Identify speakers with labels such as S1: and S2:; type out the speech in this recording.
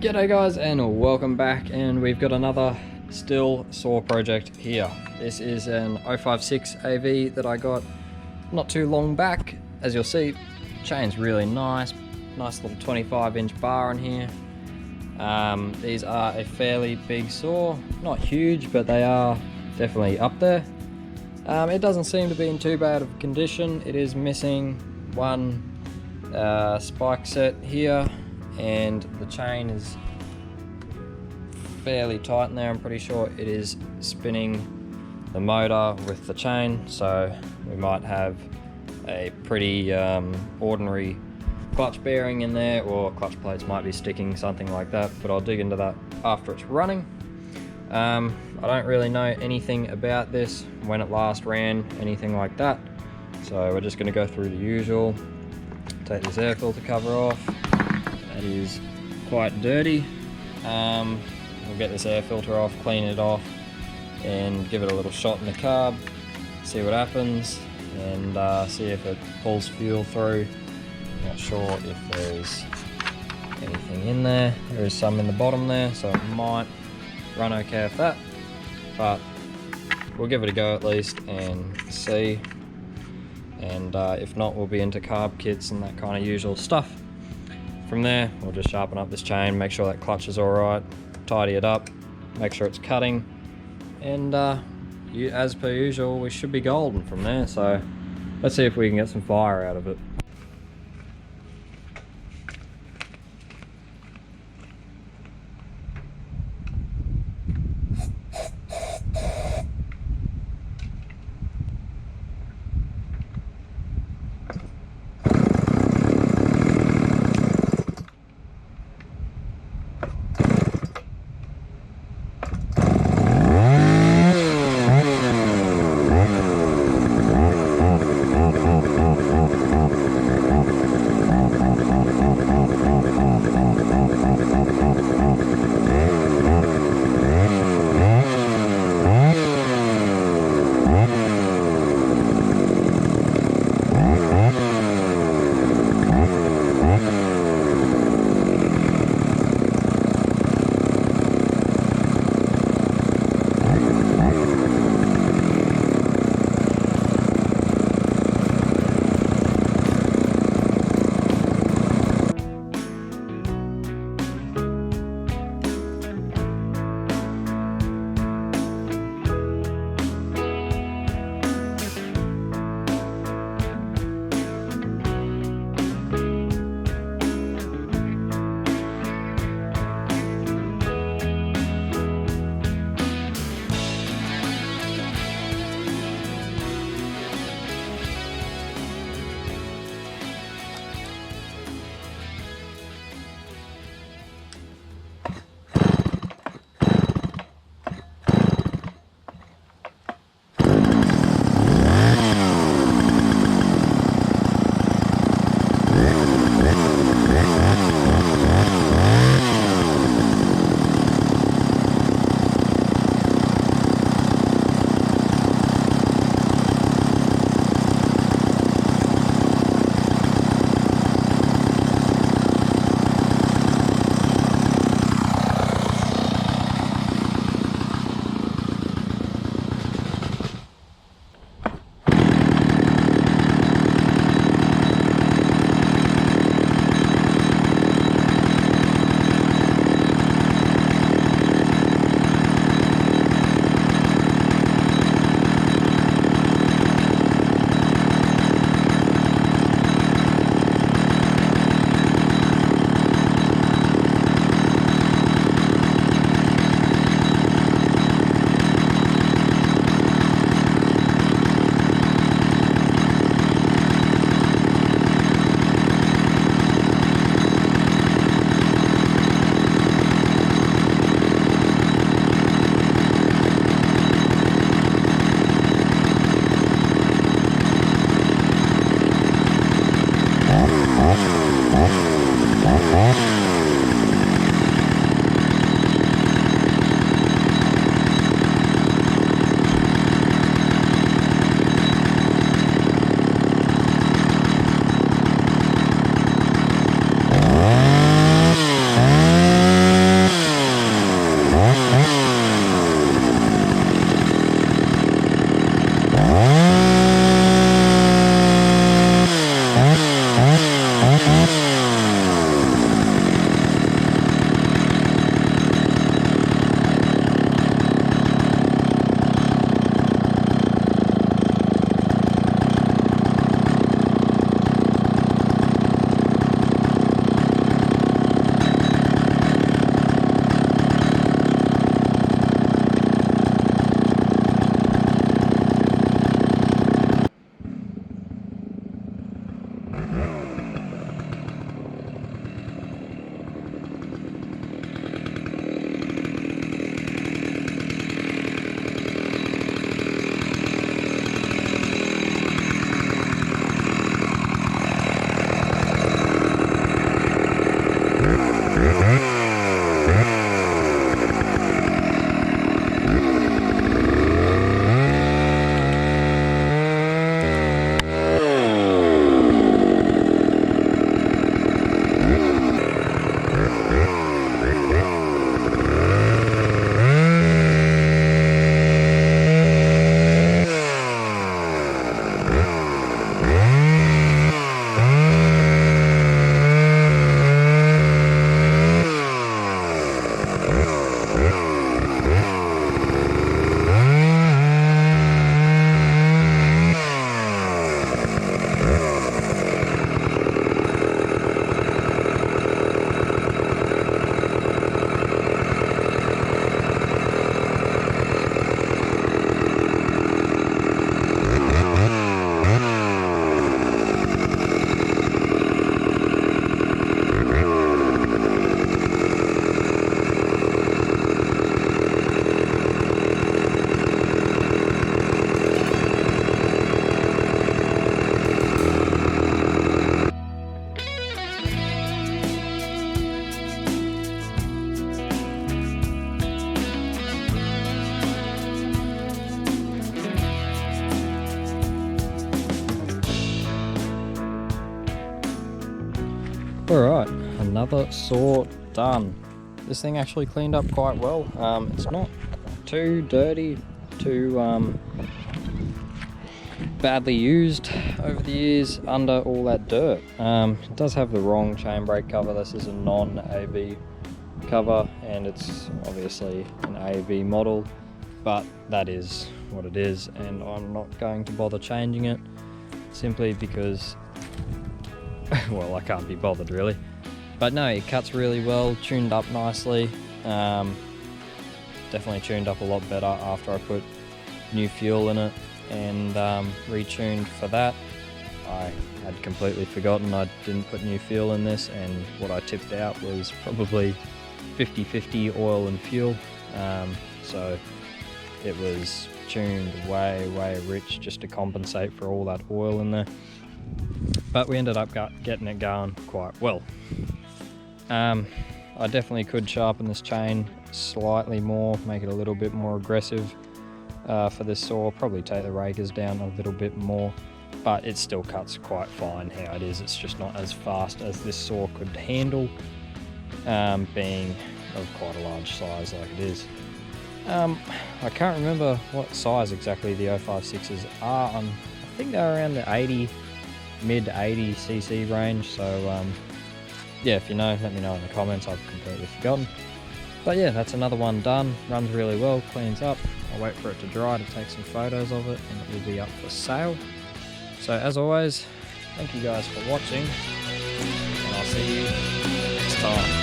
S1: G'day guys and welcome back, and we've got another stihl saw project here. This is an 056 AV that I got not too long back. As you'll see, chain's really nice little 25-inch bar in here. These are a fairly big saw, not huge, but they are definitely up there. It doesn't seem to be in too bad of condition. It is missing one spike set here, and the chain is fairly tight in there. I'm pretty sure it is spinning the motor with the chain, so we might have a pretty ordinary clutch bearing in there, or clutch plates might be sticking, something like that, but I'll dig into that after it's running. I don't really know anything about this, when it last ran, anything like that, so we're just going to go through the usual. Take this air filter cover off. That is quite dirty. We'll get this air filter off, clean it off, and give it a little shot in the carb, see what happens, and see if it pulls fuel through. Not sure if there's anything in there. There is some in the bottom there, so it might run okay with that, but we'll give it a go at least and see. And if not, we'll be into carb kits and that kind of usual stuff. From there, we'll just sharpen up this chain, make sure that clutch is all right, tidy it up, make sure it's cutting, and as per usual, we should be golden from there. So let's see if we can get some fire out of it. Alright, another saw done. This thing actually cleaned up quite well. It's not too dirty, too badly used over the years under all that dirt. It does have the wrong chain brake cover. This is a non-AV cover and it's obviously an AV model, but that is what it is, and I'm not going to bother changing it simply because well, I can't be bothered really. But no, it cuts really well, tuned up nicely. Definitely tuned up a lot better after I put new fuel in it and retuned for that. I had completely forgotten I didn't put new fuel in this, and what I tipped out was probably 50-50 oil and fuel. So it was tuned way rich just to compensate for all that oil in there. But we ended up getting it going quite well. I definitely could sharpen this chain slightly more, make it a little bit more aggressive for this saw, probably take the rakers down a little bit more, but it still cuts quite fine how it is. It's just not as fast as this saw could handle, being of quite a large size like it is. I can't remember what size exactly the 056s are. I think they're around the mid 80 cc range, so yeah, if you know, let me know in the comments. I've completely forgotten. But yeah, that's another one done. Runs really well, cleans up. I'll wait for it to dry to take some photos of it, and it will be up for sale. So as always, thank you guys for watching, and I'll see you next time.